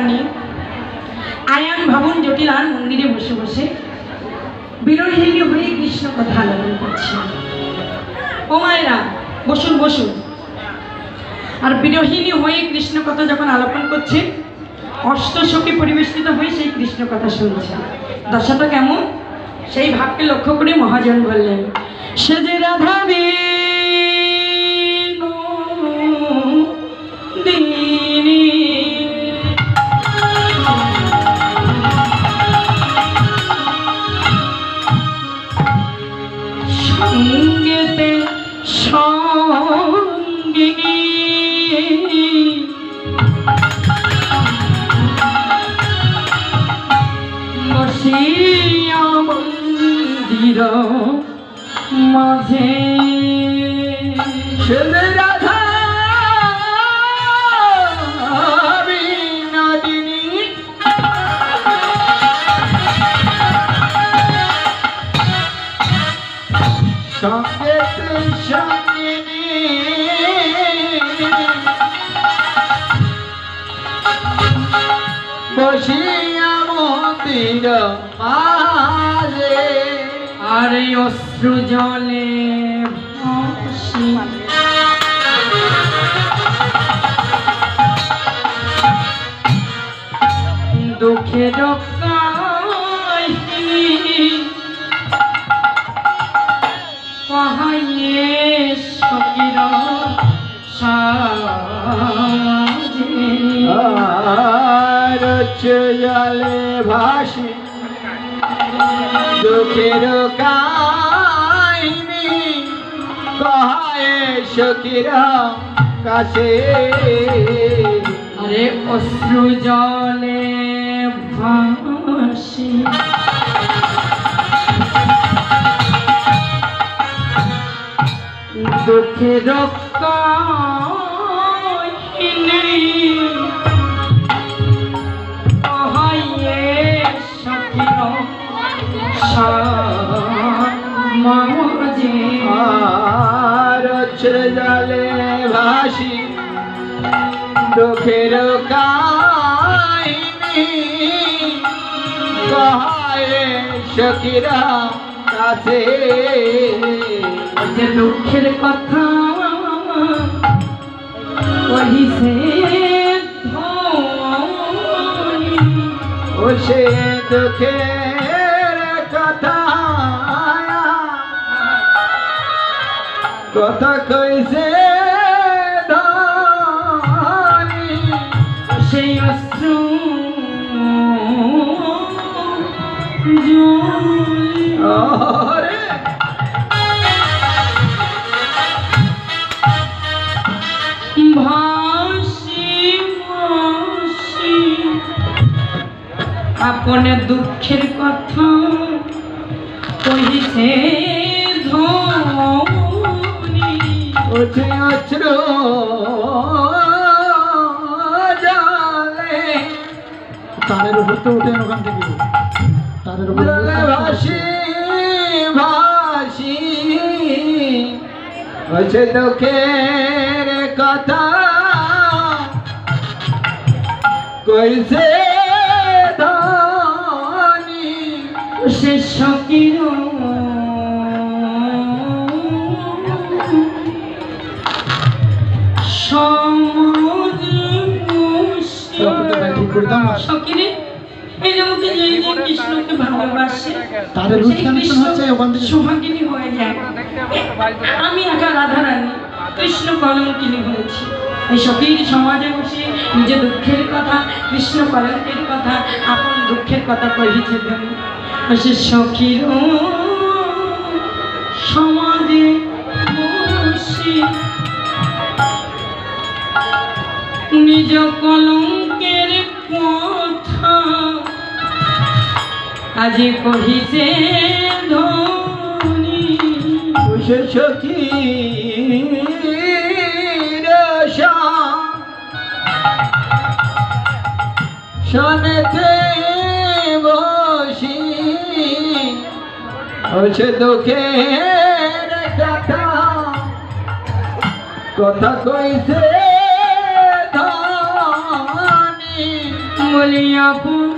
রানী আয়ান ভাবন জটিলান মন্দিরে বসে বসে বিরোহিনী হয়ে কৃষ্ণ কথা আলাপন করছে। ও মায়েরা বসুন বসুন। আর বিরোহিনী হয়ে কৃষ্ণ কথা যখন আলাপন করছে, অষ্টসখী পরিবেষ্টিত হয়ে সেই কৃষ্ণ কথা শুনছে। দশাটা কেমন সেই ভাবকে লক্ষ্য করে মহাজন বললেন, সে যে রাধা দিনী সঙ্গেতে সঙ্গিনী বসিয়া মন্দির মাঝে রাধা বিনোদিনী সঙ্গে সঙ্গিনী বসিয়া মন্দির মাঝে আর অশ্রু জলে ভাসি দুঃখের কাহিনী সকির জলে ভাসি দুঃখের কাহিনী কহায় সখীর কাছে আরে অশ্রু জলে ভাসি দুঃখের কাহিনী কহায় সখীর মাঝে আর জলে ভাসি দুঃখের কাহিনী কহায় সখীর কাছে যে দুঃখের কথা কহিছে ও সে দুঃখের কথা কথা কইছে ধনী সেই অশ্রু আপনে দুঃখের কথা কহিছে ধনী ওঠে অশ্রু জলে তারের উপর তো উঠে ওখান থেকে তারের উপর ভাসি ভাসি হচ্ছে দুঃখের কথা কইছে ধনী সে সকির সকিরে এই জগতে যে কৃষ্ণকে ভালোবাসে তাদের সোহাগিনী হয়ে যায়। আমি একা রাধা রানী কৃষ্ণ কলঙ্কিনী হয়েছি। এই সখীর সমাজে বসে নিজের দুঃখের কথা কৃষ্ণ কলঙ্কের কথা আপন দুঃখের কথা কহিছে সে সখীর সমাজে বসে নিজ কলঙ্কের কথা আজি কহিছে ধনী সে সখীর শোনেতে বসি হচ্ছে দুঃখের কথা কথা কইছে বলিয়া পুন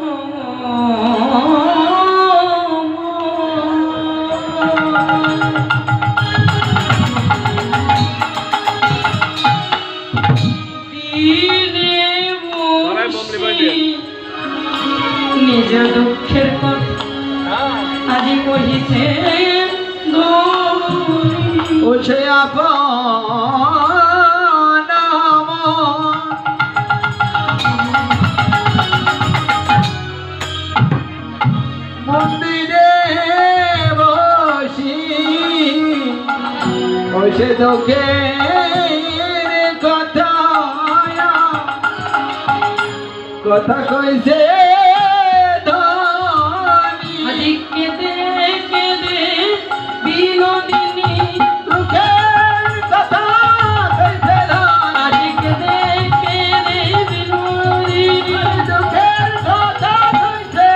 নিজ দুঃখের কথা আজি কহিছে ওছে আপন মন্দিরে বসি ওছে দুঃখের কথা কথা কইছে কেঁদে কেঁদে বিনোদিনী দুঃখের কথা কইছে আজি কেঁদে কেঁদে বিনোদিনী দুঃখের কথা কইছে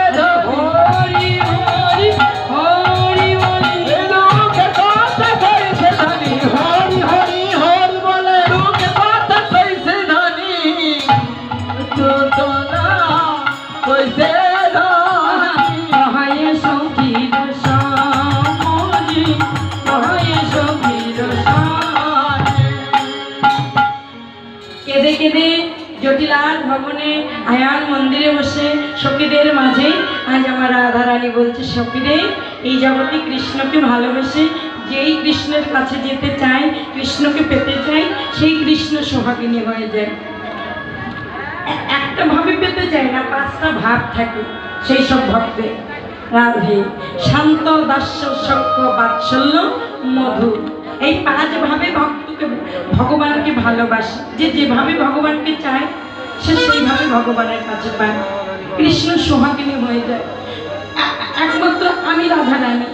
হরি হরি হরি হরি দুঃখের কথা কইছে ধনী হরি হরি হরি বলে দুঃখের কথা কইছে ধনী তো না কইছে কেঁদে কেঁদে জটিলার ভবনে আয়ান মন্দিরে বসে সখীদের মাঝে আজ আমার রাধারানী বলছে, সখীরে এই জগতে কৃষ্ণকে ভালোবেসে যেই কৃষ্ণের কাছে যেতে চায়, কৃষ্ণকে পেতে চায়, সেই কৃষ্ণ সোহাগিনী হয়ে যায়। একটা ভাবে পেতে চায় না, 5টা ভাব থাকে সেই সব ভক্তে। রাধে শান্ত দাস্য সখ্য বাৎসল্য মধু, এই 5 ভাবে ভক্তকে ভগবানকে ভালোবাসে। যে যেভাবে ভগবানকে চায় সে সেইভাবে ভগবানের কাছে পায়, কৃষ্ণ সোহাগিনী হয়ে যায়। একমাত্র আমি রাধারানী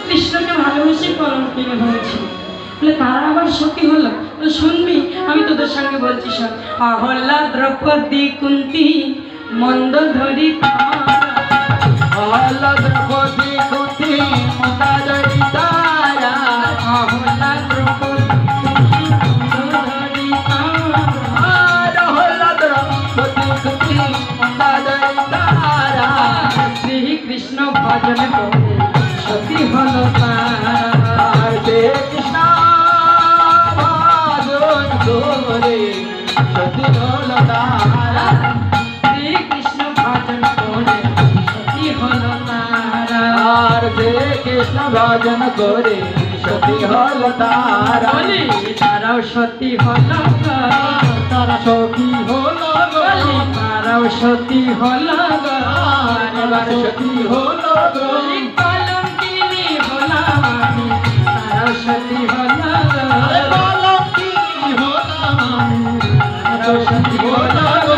কৃষ্ণকে ভালোবেসে কলঙ্কিনী হয়েছি। বলে তারা আবার সখী হলো? শুনবি, আমি তোদের সঙ্গে বলছি শোন। অহল্লা দ্রৌপদী কুন্তি মন্দোদরী অহল্লা দ্রৌপদী কুন্তি মন্দোদরী তারা অহল্লা দ্রৌপদী মন্দোদরী অহল্লা দ্রৌপদী কুন্তি মন্দোদরী তারা শ্রীকৃষ্ণ ভজন করে সতী হলো তারা। শ্রী কৃষ্ণ ভজন করে সতী হলো তারা। শ্রীকৃষ্ণ ভজন করে সতী হলো তারা। আর শ্রী কৃষ্ণ ভজন করে সতী হলো তারা। বলি তারাও সতী হলো, তারা সখী হলো গো, তারাও সতী হলো, তারা সখী হলো গো। কলঙ্কিনী হলাম আমি, তারাও সতী হলো, কলঙ্কিনী হলাম আমি, তারা সখী হলো গো।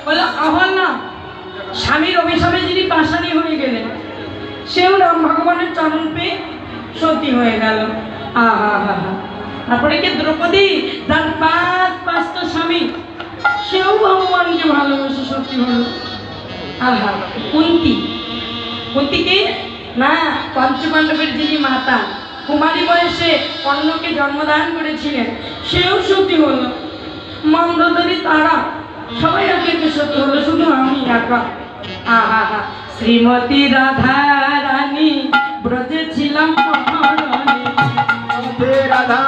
বলে আহ্বান স্বামীর অভিশাপে যিনি পাষাণী হয়ে গেলেন, সেও রাম ভগবানের চরণ পেয়ে সতী হয়ে গেল। আহা হা হা। তারপরে কি দ্রৌপদী, তার 5টা স্বামী, সেও ভগবানকে ভালোবেসে সতী হলো। আহা। কুন্তিকে না, পঞ্চপাণ্ডবের যিনি মাতা, কুমারী বয়সে অন্নকে জন্মদান করেছিলেন, সেও সতী হলো। মন্দোদরী তারা, সবাই একে একে সতী হলো, শুধু আমি একা। আহা হা। শ্রীমতী রাধা রানী ব্রজে ছিলাম মহারানী, রাধা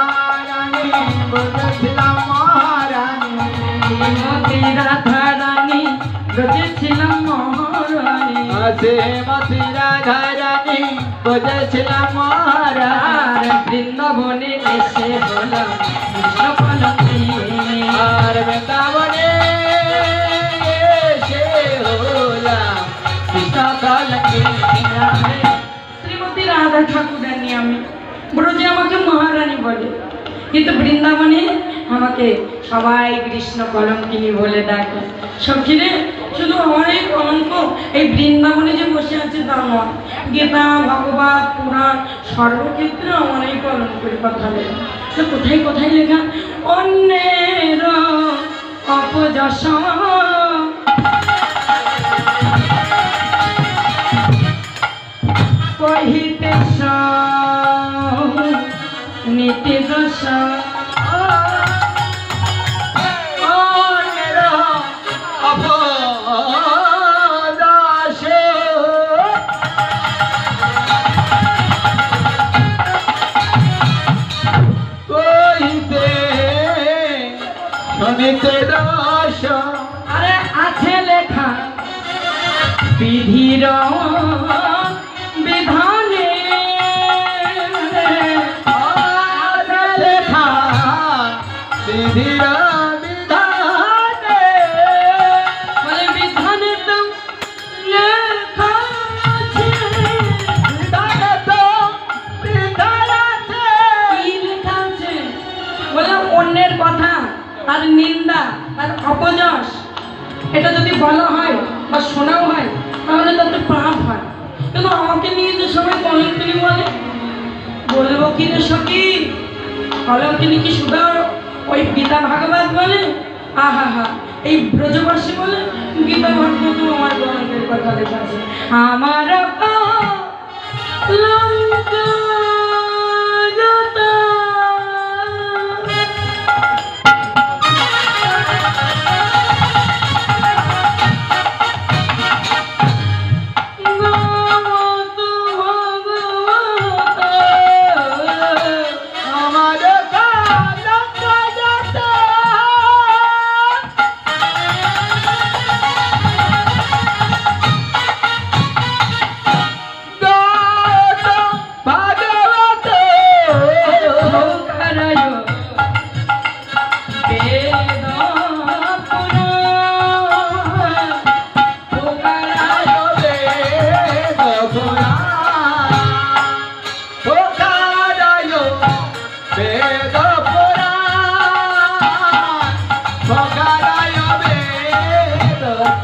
রানী বলেছিলাম মহারানী। শ্রীমতী রাধা রানী ব্রজে ছিলাম মহারানী। শ্রীমতী রাধা রানী বলেছিলাম মহারানী। বৃন্দাবনে এসে বললাম কৃষ্ণ কলঙ্কিনী, আর বৃন্দাবনে এসে হলাম কৃষ্ণ কলঙ্কিনী। শ্রীমতী রাধা ঠাকুরানী আমি, ব্রজে আমাকে মহারানী বলে, কিন্তু বৃন্দাবনে আমাকে সবাই কৃষ্ণ কলঙ্কিনী বলে ডাকে। সখীরে শুধু আমারই কলঙ্ক এই বৃন্দাবনে যে বসে আছে তা নয়, গীতা ভগবত পুরাণ সর্বক্ষেত্রে আমার এই কলঙ্কের কথা লেখা। কোথায় কোথায় লেখা? অন্যের অপযশ কহিতে নীতি দশা। জমিতে দোষ আরে আছে লেখা বিধির বিধানে, আছে লেখা বিধির বিধানে, বলে বিধানে তো লেখা আছে, বিধানে তো বিধান আছে। কি লেখা আছে? বলে অন্যের কথা আর নিন্দা আর অপযশ এটা যদি বলা হয় বা শোনাও হয় তাহলে তাতে পাপ হয়, কিন্তু আমাকে নিয়ে যে সবাই কলঙ্কিনী বলে, বলবো কি রে সখী, কলঙ্কিনী কি শুধু ওই গীতা ভাগবত বলে? আহা হা, এই ব্রজবাসী বলে গীতা ভাগবত আমার কলঙ্কের কথা লেখা আছে। আমার কলঙ্ক যত আমার কলঙ্ক যত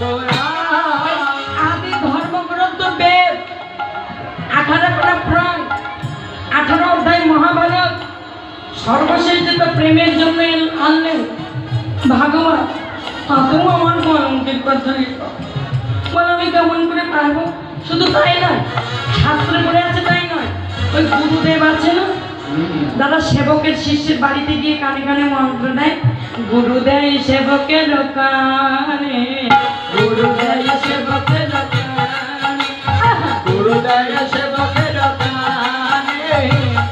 দোষ ভাগবত আদি ধর্মগ্রন্থ বেদ, 18 পারা পুরাণ, 18 অধ্যায় মহাভারত, সর্বশেষ যেটা প্রেমের জন্য আনলেন ভাগবত, তাতেও আমার কলঙ্কের কথা লেখা। বলে আমি কেমন করে পারবো? শুধু তাই নয়, শাস্ত্রে পড়ে আছে তাই নয়, ওই গুরুদেব আছে না দাদা, সেবকের শিষ্যের বাড়িতে গিয়ে কানে কানে মন্ত্র দেয়, গুরু দেয় সেবকের কানে, গুরু দেয় সেবকের কানে, গুরুদয় সেবকের কানে,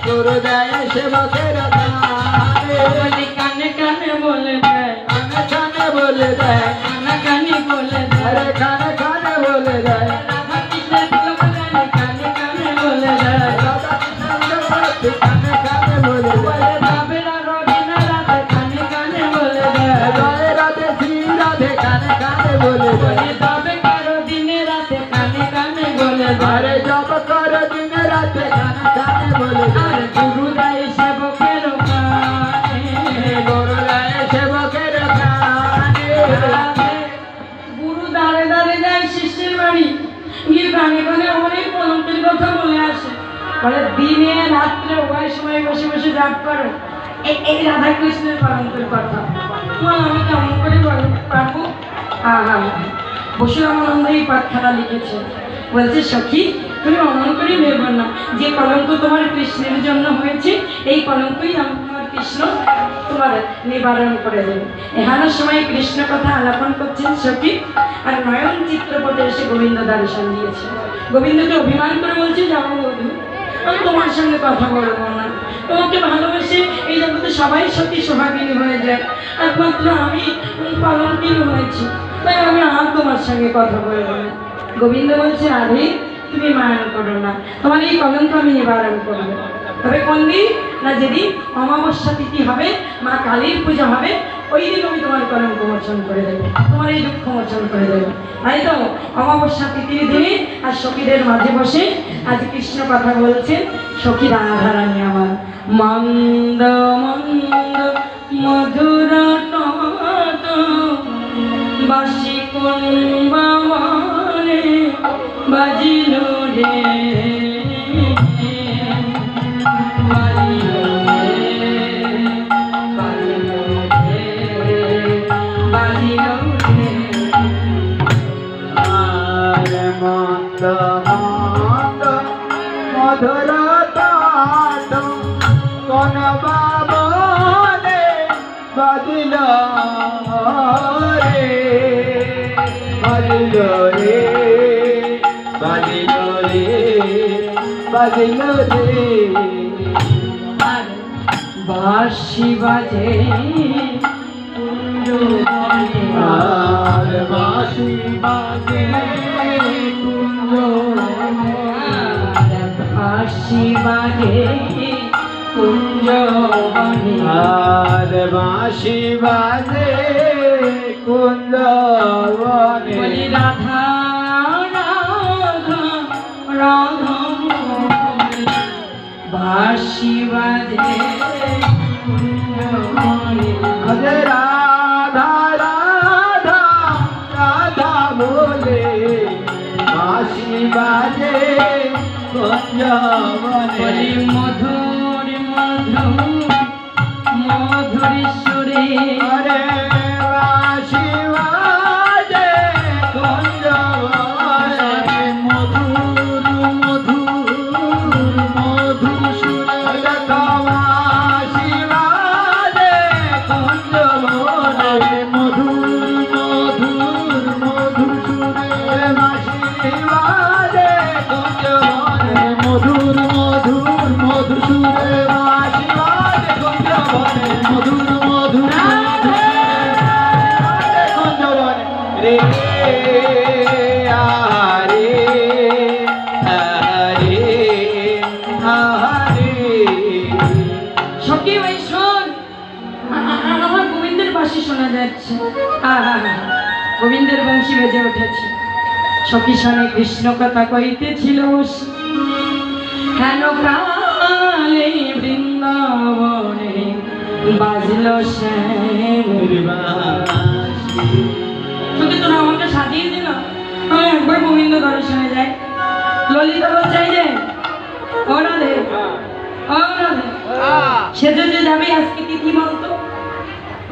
গুরুদয় সেবকের কানে, বলি কানে কানে বলে দেয়, কানে কানে বলে দেয়, কানে কানে বলে দেয়, আরে কানে কানে বলে দেয়, রাধা কৃষ্ণের তিলক জানে কানে কানে বলে দেয়, রাধা কৃষ্ণের ভক্তি কানে কানে বলে দেয়, বলে তবে রবিনা রাধে কানে কানে বলে দেয়, জয় রাধে শ্রী রাধে কানে কানে বলে দেয়, বলে তবে কারো দিনে রাতে কানে কানে বলে দেয়, আরে জপ কর দিন রাতে কানে কানে বলে আর দেয়, গুরু দেয় সেবকের কানে, গুরুদয় সেবকের কানে, গুরু দাঁড়ে দাঁড়ে যায় শিষ্যের বাড়ি, গিয়ে কানে কানে অনেক কলঙ্কের কথা বলে আসে, বলে দিনে রাত্রে উভয় সময় বসে বসে জাপ করো এই রাধা কৃষ্ণের কলঙ্কের কথা। আমি কেমন করে বলতে পারবো? আহা, বসুরামানন্দ এই পাঠখানা লিখেছে, বলছে সখী তুমি অমন করে ভেবো না, যে কলঙ্ক তোমার কৃষ্ণের জন্য হয়েছে এই কলঙ্কই আমার কৃষ্ণ তোমার নিবারণ করে দেবে। এখানের সময় কৃষ্ণ কথা আলাপন করছেন সখী, আর নয়ন চিত্রপটে এসে গোবিন্দ দর্শন দিয়েছে। গোবিন্দকে অভিমান করে বলছে, যাও বধূ, আমি তোমার সঙ্গে কথা বলবো না, তোমাকে ভালোবেসে এই জগতে সবাই সত্যি সোহাগিনী হয়ে যায়, একমাত্র আমি কলঙ্কিনী হয়েছি, তাই আমি আর তোমার সঙ্গে কথা বলবো না। গোবিন্দ বলছে, আরে তুমি মায়ন করো না, তোমার এই কলঙ্ক আমি নিবারণ করবো। তবে কোন দিন না, যেদিন অমাবস্যা তিথি হবে, মা কালীর পূজা হবে, ওই দিন আমি তোমার কলঙ্ক মোচন করে দেবো, তোমার এই দুঃখ মোচন করে দেবো। তাই তো অমাবস্যা তিথির দিনে আর সখীদের মাঝে বসে আজ কৃষ্ণ কথা বলছেন, সখী রাধারানী আমার মন্দ মন্দ মধুর টট বাসি কোন বামনে বাজিল রে, বাজিল রে, বাজিল রে, বাজিল রে। আরে মন্দ মন্দ মধুর তাট কোন বাবনে বাজিল রে, বাজিল রে, বাজিল রে, বাজিল রে, আর বাঁশি বাজে কুঞ্জ বনে আর বাঁশি বাজে কুঞ্জ বাঁশি বাজে কুঞ্জ বনে আর বাঁশি বাজে কুঞ্জ বনে বলি রাধা রাধা রাধা বাঁশি বাজে কুঞ্জ বনে আরে রাধা রাধা রাধা বলে বাঁশি বাজে কুঞ্জ বনে বলি মধুর মধুর মধুর সুরে আরে বাঁশি বাজে কুঞ্জ বনে মধুর মধুর মধুর সুরে বাঁশি বাজে কুঞ্জ বনে মধুর মধুর মধুর সুরে বাঁশি বাজে কুঞ্জ বনে মধুর মধুর মধুর সুরে বাঁশি বাজে কুঞ্জ বনে মধুর মধুর কুঞ্জ বনে রে আরে আরে আরে সখী ওই শোন আমার গোবিন্দের বাঁশি শোনা যাচ্ছে গোবিন্দের বংশী বেজে উঠেছে সখী শোনে কৃষ্ণ কথা কইতেছিল কেন কালে বৃন্দাবনে বাজল শ্যাম সখী তোরা আমাকে সাজিয়ে দিল আমি একবার গোবিন্দ দর্শনে যাই ললিতা বলছে যে ও রাধে ও রাধে সেজে যে যাবে আজকে তিথি বলতো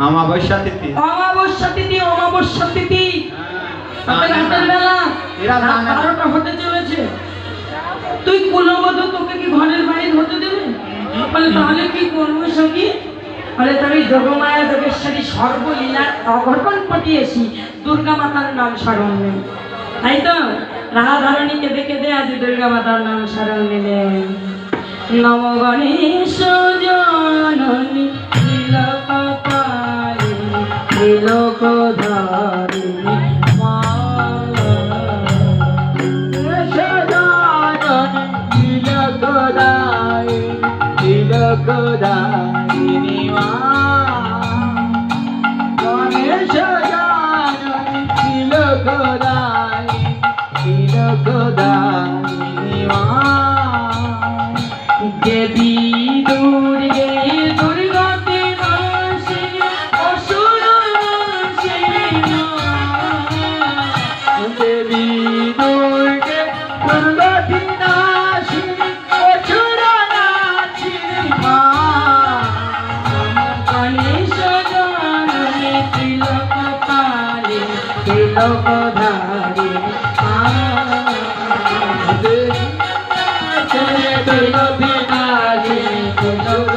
অমাবস্যা তিথি অমাবস্যা তিথি অমাবস্যা তিথি তবে রাতের বেলা এরা জানে না। 12টা হতে চলেছে তুই কুলবধূ তোকে কি ঘরের বাইরে হতে দেবে বলে তাহলে কি করবো সখী বলে তবে যোগমায়া যোগেশ্বরী সর্বলীলার অঘটন পটিয়েছি দুর্গা মাতার নাম স্মরণ নেই তাই তো রাধারণী কেঁদে কেঁদে আজ দুর্গা মাতার নাম স্মরণ নিলেন নম গণেশ জননী নীলকপালিনী নীলকধারিণী মা দেবী দুর্গে দুর্গতি নাশিনী অসুর নাশিনী দেবী দুর্গে দুর্গতি নাশিনী অসুর নাশিনী মা গণেশ জননী তিলক পালে তিলক ধারে দুর্গতি নাশিনী তিলক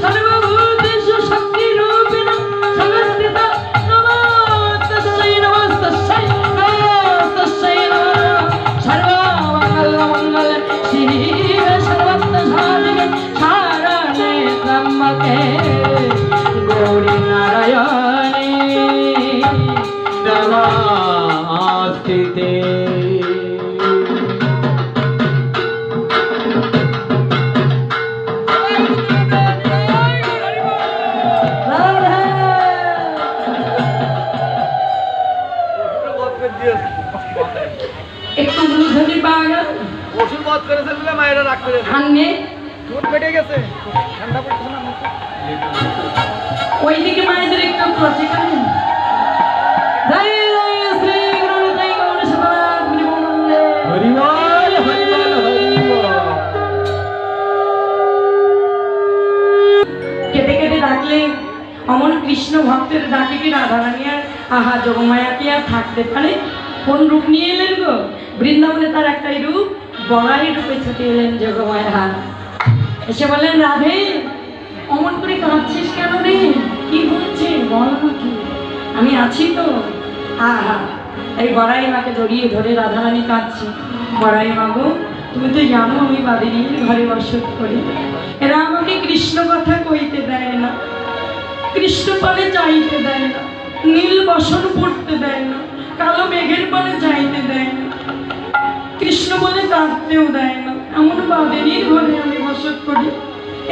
সর্বভূতেষু শক্তিরূপিণ সংস্থিতা নমস্তস্যৈ নমস্তস্যৈ নমস্তস্যৈ নমঃ সর্বমঙ্গলমঙ্গলে শিবে সর্বত্রসাধিকে শরণে ত্র্যম্বকে গৌরী নারায়ণী নমস্তে একটু মূর্ধনি পাওয়া গেল ওষুধ বধ করেছে বলে মায়েরা রাগ করে সামনে চোট পেটে গেছে ঠান্ডা পড়তেছে না ওইদিকে মায়েদের একটু আছে কেন জয় জয় শ্রী গুরু জয় গৌর সদানাথ গুরুবন্দে হরিবল হরিবল হরিবল কেটে কেটে ডাকলে অমন কৃষ্ণ ভক্তের ডাকে কি রাধারানী আর আহা যোগমায়া কি আর থাকতে পারে কোন রূপ নিয়ে এলেন গো বৃন্দাবনে তার একটাই রূপ বড়াই রূপে ছুটে এলেন যোগমায়া এসে বললেন রাধে অমন করে কাঁদছিস কেন রে কি হচ্ছে বল আমাকে আমি আছি তো আহা এই বড়াই মাকে জড়িয়ে ধরে রাধারানী কাঁদছে বড়াই মা গো তুমি তো জানো আমি বাদিনীর ঘরে বসত করি। এরা আমাকে কৃষ্ণ কথা কইতে দেয় না, কৃষ্ণ পানে চাইতে দেয় না, নীল বসন পড়তে দেয় না, কালো মেঘের পানে চাইতে দেয় না, কৃষ্ণ বলে কাঁদতেও দেয় না। এমন বাদিনীর ঘরে আমি বসত করি।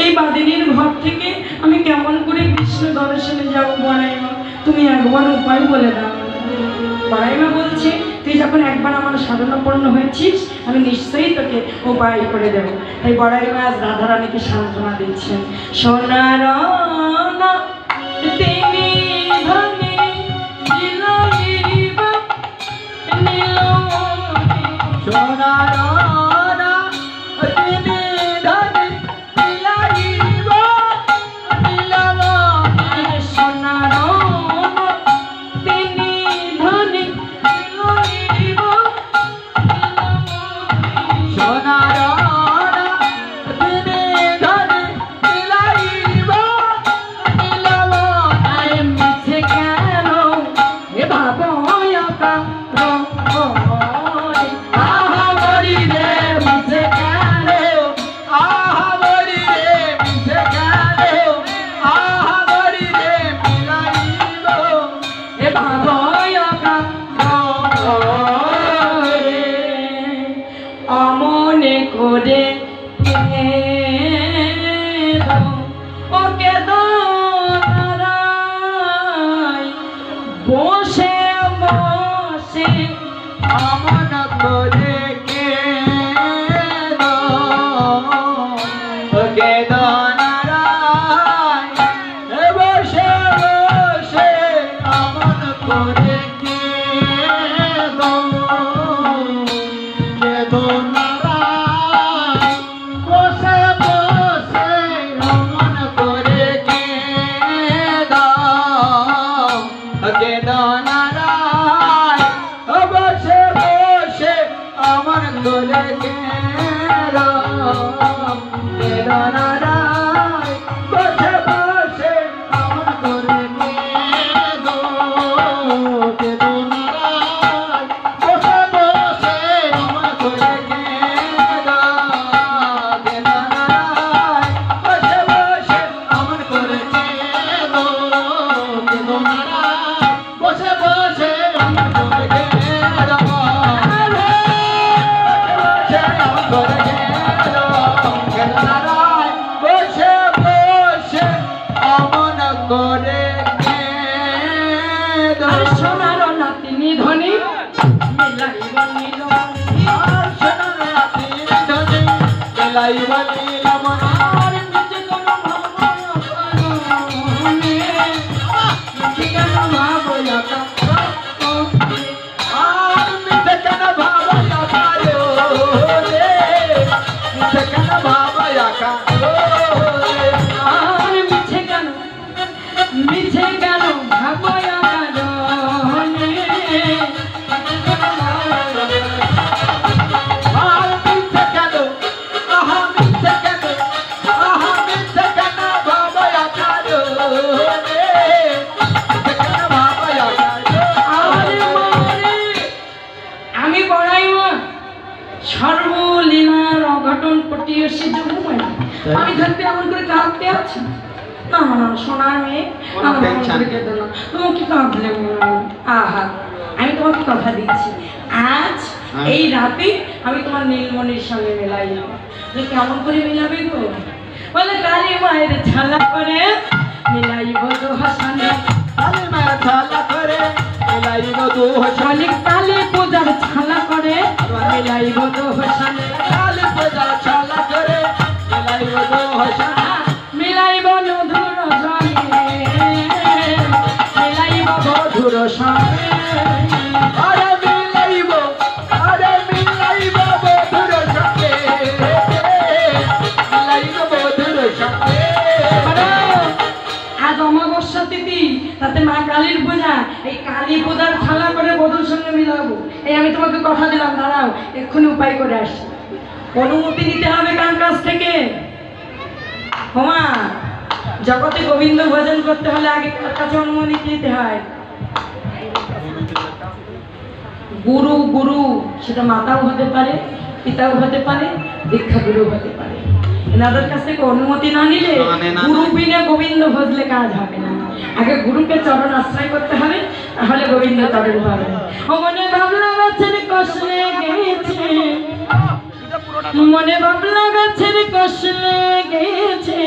এই বাদিনীর ঘর থেকে আমি কেমন করে কৃষ্ণ দর্শনে যাব বড়াইমা? তুমি একবার উপায় বলে দাও। বড়াইমা বলছে, তুই যখন একবার আমার সাধনাপন্ন হয়েছিস আমি নিশ্চয়ই তোকে উপায় করে দেব। তাই বড়াইমা আজ রাধারানীকে সান্ত্বনা দিচ্ছেন। সোনার না তিনি ধনে দিলাইবা নীলমণি। সোনার না তিনি ধনে দিলাইবা নীলমণি। সোনার না তিনি ধনে দিলাইবা নীলমণি। সোনার না তিনি ধনে দিলাইবা নীলমণি। আরে মিছে কেন এ ভাবয়া কামড় আহা বলি রে মিছে কেন, আহা বলি রে মিছে কেন, আহা বলি রে মিলাইব এ ভাবয়া কামড় অমনে করে ওকে দাঁড়াই বসে বসে আমন করে কেন ওকে দনারায় বসে বসে আমন করে কেন কে দনারায় বসে বসে আমন করে কেন কে দনারায় বসে বসে আমার গলে কেরায় বসে বসে আমার গলে কেরায় বসে বসে আমার গলে কেরায় বসে বসে আমার গলে বসে বসে আমার গলে আর সোনার নাতিনি ধনী মিলাইব নীলমণি। আর নিজে কোনো ভাবয়া কামড়। আর মিছে কেন ভাবয়া কারণে আমি বড়াইমা সর্বলীলার অঘটন পটিয়েছি যমুনায়। আমি থাকতে এমন করে কাঁদতে আছি না না না সোনার মেয়ে আমার এমন করে কেঁদো না। তোমাকে কাঁদলে আহা আমি তোমাকে কথা দিচ্ছি আজ এই রাতে আমি তোমার নীলমণির সঙ্গে মেলাই যে কেমন করে মেলাবে গো? বলে কালী মায়ের ছালা করে মেলাইব তো হাসানে। বলে কালী পূজার ছালা করে মেলাইব তো হাসানে। মিলাইব মধুর সঙ্গে মিলাইব মধুর সঙ্গে। আজ অমাবস্যা তিথি তাতে মা কালীর পূজা, এই কালী পূজার ছালা করে বধূর সঙ্গে মিলাবো। এই আমি তোমাকে কথা দিলাম, দাঁড়াও এক্ষুনি উপায় করে আসি। অনুমতি নিতে হবে কার কাছ থেকে? হোমা জগতে গোবিন্দ ভজন করতে হলে আগে কার কাছে অনুমতি নিতে হয়? গুরু গুরু, সেটা মাতাও হতে পারে পিতাও হতে পারে, দীক্ষাগুরু হতে পারে। এনাদের কাছ থেকে অনুমতি না নিলে গুরু বিনা গোবিন্দ ভজলে কাজ হবে না। আগে গুরুকে চরণ আশ্রয় করতে হবে, তাহলে গোবিন্দ চরণ পাবে। ও মনে ভাবলা গাছের কষলে গেছে, মনে ভাবলা গাছের কষলে গেছে,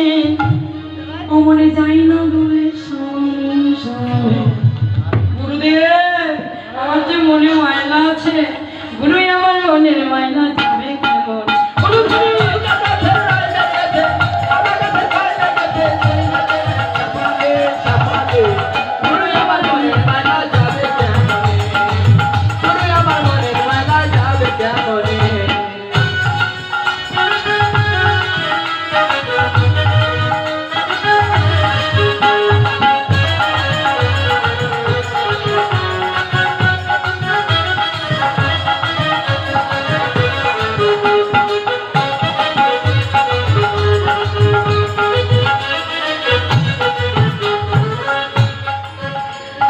ও মনে যাই না বলে সংসারে। গুরুদেব, আমার যে মনে ময়লা আছে, গুরুই আমার মনের ময়লা যাবে কেমন?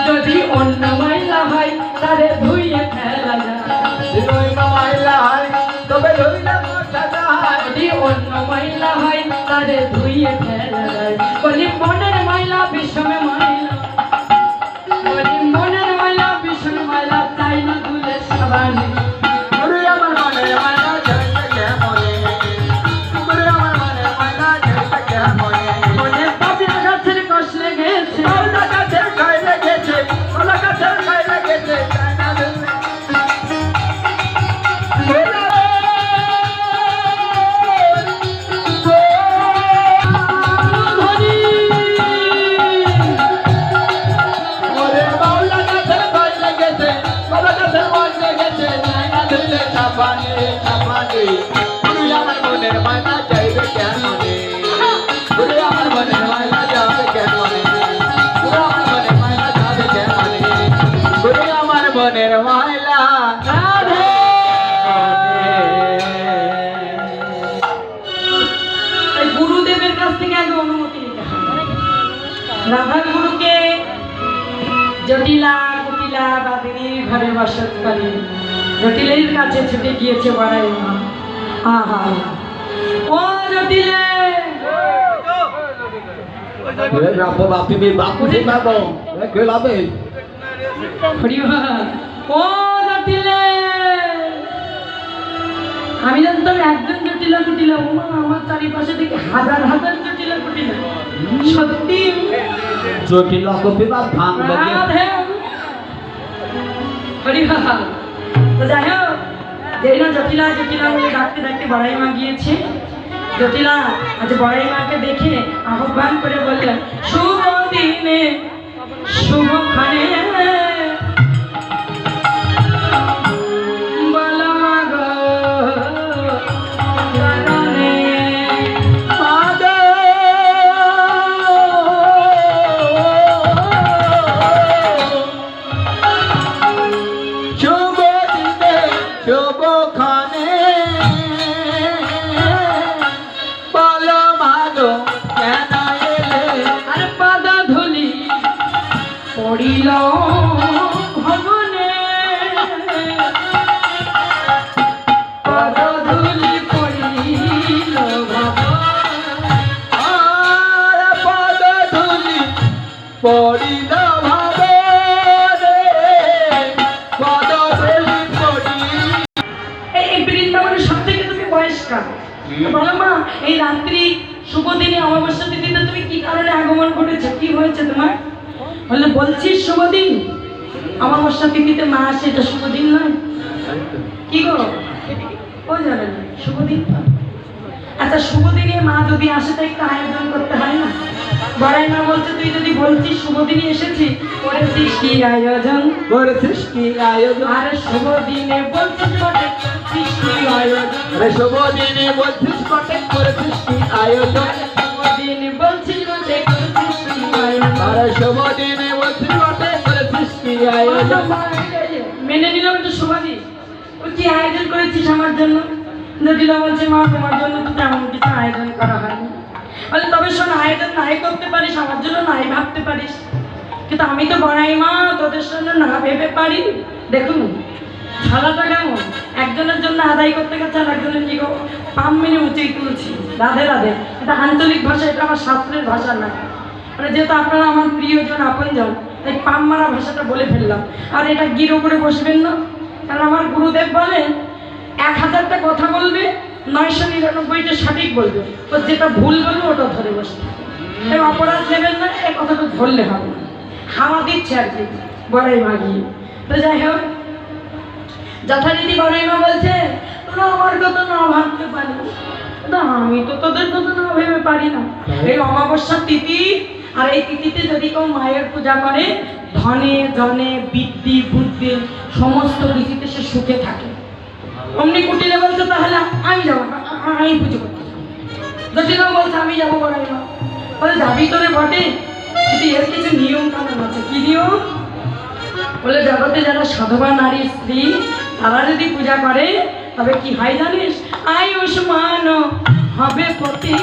যদি অন্য ময়লা হয় তারে ধুইয়ে ফেলা যায়, যদি অন্য ময়লা হয় তারে ধুইয়ে ফেলা যায়। বলি মনের ময়লা বিষমে ময়লা, বলি মনের ময়লা বিষমে ময়লা, চাই না ধুলে সাবানে। মনে পাবলা গাছের কষলে গেছে, মনের ময়লা রাধে। তাই গুরুদেবের কাছ থেকে আগে অনুমতি নিতে হবে। রাধা গুরুকে জটিলা কুটিলা বাদিনীর ঘরে বসতকালে জটিলের কাছে ছুটে গিয়েছে বড়াই মা। আহা, ও জটিলে, ও জটিলে, আমি জানতাম একজন জটিলা কুটিলা, ও মা আমার চারিপাশে দেখি হাজার হাজার জটিলা কুটিলা। সত্যি জটিল কপিবা ভাঙবে রাধে। হরিহর। তো যাই হোক, যেই না জটিলা জটিলা বলে ডাকতে ডাকতে বড়াই মা গিয়েছে। জটিলা আজ বড়াই মাকে দেখে আহ্বান করে বললেন, শুভ দিনে শুভক্ষণে বল মা গো কারণে। শুভ দিনে শুভক্ষণে বল মাগো কেন এলে? আর পাদা ধুলি পড়িল ভবনে, পাদা ধুলি পড়িল ভবনে। আর পদ ধুলি পড়িল ভাবে পদ ধুলি পড়ি। এই বৃন্দাবনের সব থেকে তুমি বয়স্কা, বলো মা, এই রাত্রি শুভ দিনে অমাবস্যা তিথিতে তুমি কি কারণে আগমন করেছো? কি হয়েছে তোমার? বললে বলছিস শুভ দিন, অমাবস্যা তিথিতে মা আসে, এটা শুভ দিন নয়? কি গো, ও জানে না শুভ দিন তো? আচ্ছা, শুভ দিনে মা যদি আসে তো একটু আয়োজন করতে হয় না? বড়াই মা বলছে, তুই যদি বলছিস শুভ দিনে এসেছি, করেছিস কি আয়োজন? করেছিস কি আয়োজন? আরে শুভ দিনে বলছিস বটে, করছিস কি আয়োজন? আরে শুভ দিনে বলছিস বটে, করেছিস কি আয়োজন? শুভ দিনে বলছিস বটে, করছিস কি আয়োজন? আরে শুভ দিনে বলছিস বটে, করেছিস কি আয়োজন? মেনে নিলাম একটু শুভ দিন, ও কি আয়োজন করেছিস আমার জন্য? জটিলা বলছে, মা তোমার জন্য তো তেমন কিছু আয়োজন করা হয়নি। বলে তবে শোন, আয়োজন নাই করতে পারিস, আমার জন্য নাই ভাবতে পারিস, কিন্তু আমি তো বড়াই মা, তোদের জন্য না ভেবে পারি। দেখুন খেলাটা কেমন, একজনের জন্য আদায় করতে গেছে আর একজনের কি গো পাম মেনে উঁচেই তুলছি। রাধে রাধে, এটা আঞ্চলিক ভাষা, এটা আমার শাস্ত্রের ভাষা না। মানে যেহেতু আপনারা আমার প্রিয়জন আপনজন, তাই পাম মারা ভাষাটা বলে ফেললাম। আর এটা গিরো করে বসবেন না, কারণ আমার গুরুদেব বলেন 1000টা কথা বলবে, 999টা সঠিক বলবে, তো যেটা ভুল বলবে ওটা ধরে বসবে। এই অপরাধ নেবেন না, এই কথাটা ধরলে হবে না। খাওয়া দিচ্ছে আর কি বড়াই মাগিয়ে। তো যাই হোক, যথারীতি বড়াইমা বলছে তোরা আমার কথা না ভাবতে পারি না, আমি তো তোদের কথা না ভেবে পারি না। এই অমাবস্যার তিথি, আর এই তিথিতে যদি কেউ মায়ের পূজা করে, ধনে জনে বৃদ্ধি বুদ্ধি সমস্ত ঋতুতে সে সুখে থাকে। অমনি কুটিলে বলছে তাহলে আমি যাবো, আমি পুজো করতে যাবো। জটিলাও বলছে আমি যাবো বড়াইমা। বলে যাবি তোরে বটে, কিন্তু এর কিছু নিয়ম কানুন আছে। কি নিয়ম? বলে জগতে যারা সধবা নারী স্ত্রী তারা যদি পূজা করে তবে কি হয় জানিস? আয়ুষ্মান হবে পতি,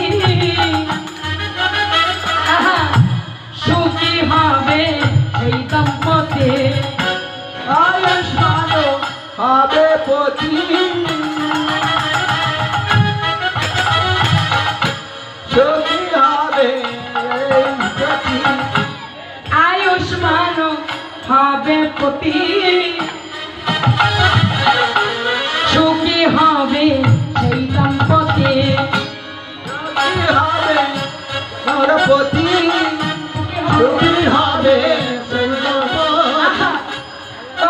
সুখী হবে সেই দম্পতি। আয়ুষ্মান হবে পতি, সুখী হবে এই পতি। আয়ুষ্মান হবে পতি,